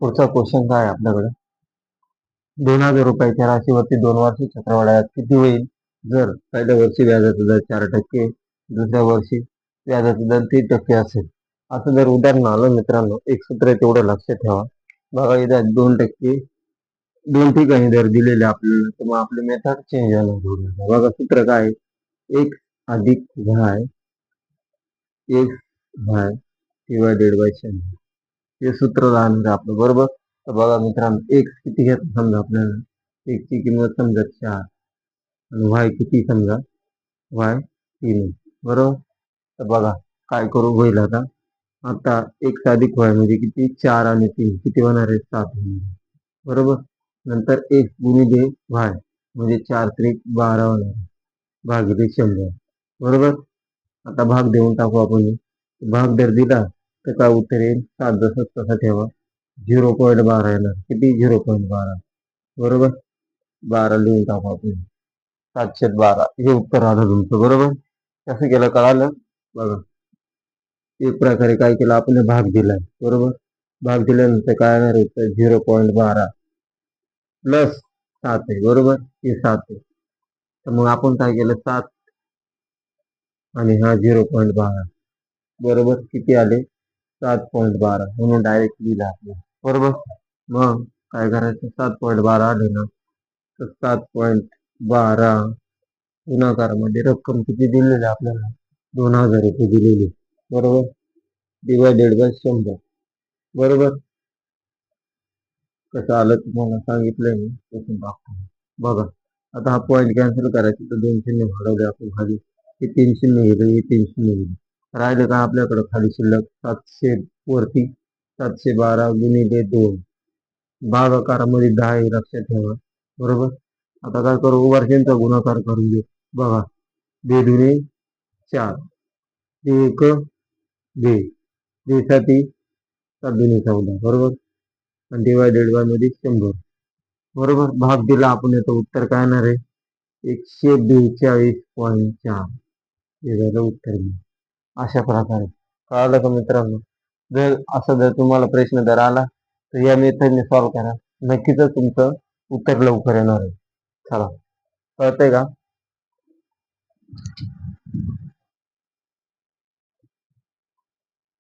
पुढचा क्वेश्चन काय आहे आपल्याकडे? 2,000 रुपयाच्या राशीवरती 2 वर्षी चक्रवाढ किती होईल जर पहिल्या वर्षी व्याजाचा दर 4%, दुसऱ्या वर्षी व्याजाचा दर 3% असेल? असं जर उदाहरण आलं मित्रांनो, एक सूत्र आहे तेवढं लक्षात ठेवा. बघा इथं 2% दोन ठिकाणी जर दिलेले आपल्याला, तर मग आपली मेथड चेंज होणार. बघा सूत्र काय आहे? x अधिक y x y divided by 100 हे सूत्र राहणार आपलं, बरोबर. तर बघा मित्रांनो, x किती घेत समजा आपल्याला, x ची किंमत समजा 4 आणि y किती समजा y 3, बरोबर. तर बघा काय करू होईल आता x अधिक y म्हणजे किती, 4 आणि 3 किती होणार आहे, 7 होणार, बरोबर. नंतर x गुणिले y म्हणजे 4 त्रिक 12 होणार भागिले 100, बरोबर. आता भाग देऊन टाकू आपण. भाग जर दिला तर काय उत्तर येईल, 7 जसं तसं ठेवा, 0.12 येणार. किती, 0.12, बरोबर. 12 लिहून टाकू आपण, 712 हे उत्तर आलं तुमचं, बरोबर. कसं केलं कळालं? बघा एक प्रकारे काय केलं आपण, भाग दिलाय, बरोबर. भाग दिल्यानंतर काय येणार आहे, 0.12 प्लस 7 आहे, बरोबर. हे 7 आहे, तर मग आपण काय केलं, 7 आणि हा 0.12, बरोबर. किती आले, 7.12, म्हणून डायरेक्ट लिहिला आपलं, बरोबर. मग काय करायचं, 7.12 आले ना, तर 7.12 गुणाकारामध्ये रक्कम किती दिलेली आपल्याला, 2,000 रुपये दिलेली, बरोबर. डिवायडेड बाय 100, बरोबर. कसं आलं तुम्हाला सांगितलंय मी, तसं दाखवा. बघा आता हा पॉईंट कॅन्सल करायचा, तर 2 शून्य वाढवले आपण खाली, हे 3 शून्य गेले, हे 3 शून्य गेले, राहिले का आपल्याकडे खाली शिल्लक 700 वरती 712 गुणिले 2 भागाकारामध्ये 10 हे लक्षात ठेवा, बरोबर. आता काय करू, वर्षांचा गुणाकार करून घेऊ. बघा 2 दुणे 4, 1 2, 2 साठी 7 दुणे 14, बरोबर. आणि डिवायडेड बाय मध्ये 100, बरोबर. भाग दिला आपण, याचं उत्तर काय येणार आहे, 142.4 हे झालं उत्तर. अशा प्रकारे कळालं का मित्रांनो? जर तुम्हाला प्रश्न जर आला तर या मेथडने सॉल्व्ह करा, नक्कीच तुमचं उत्तर लवकर येणार आहे. चला, कळतंय का?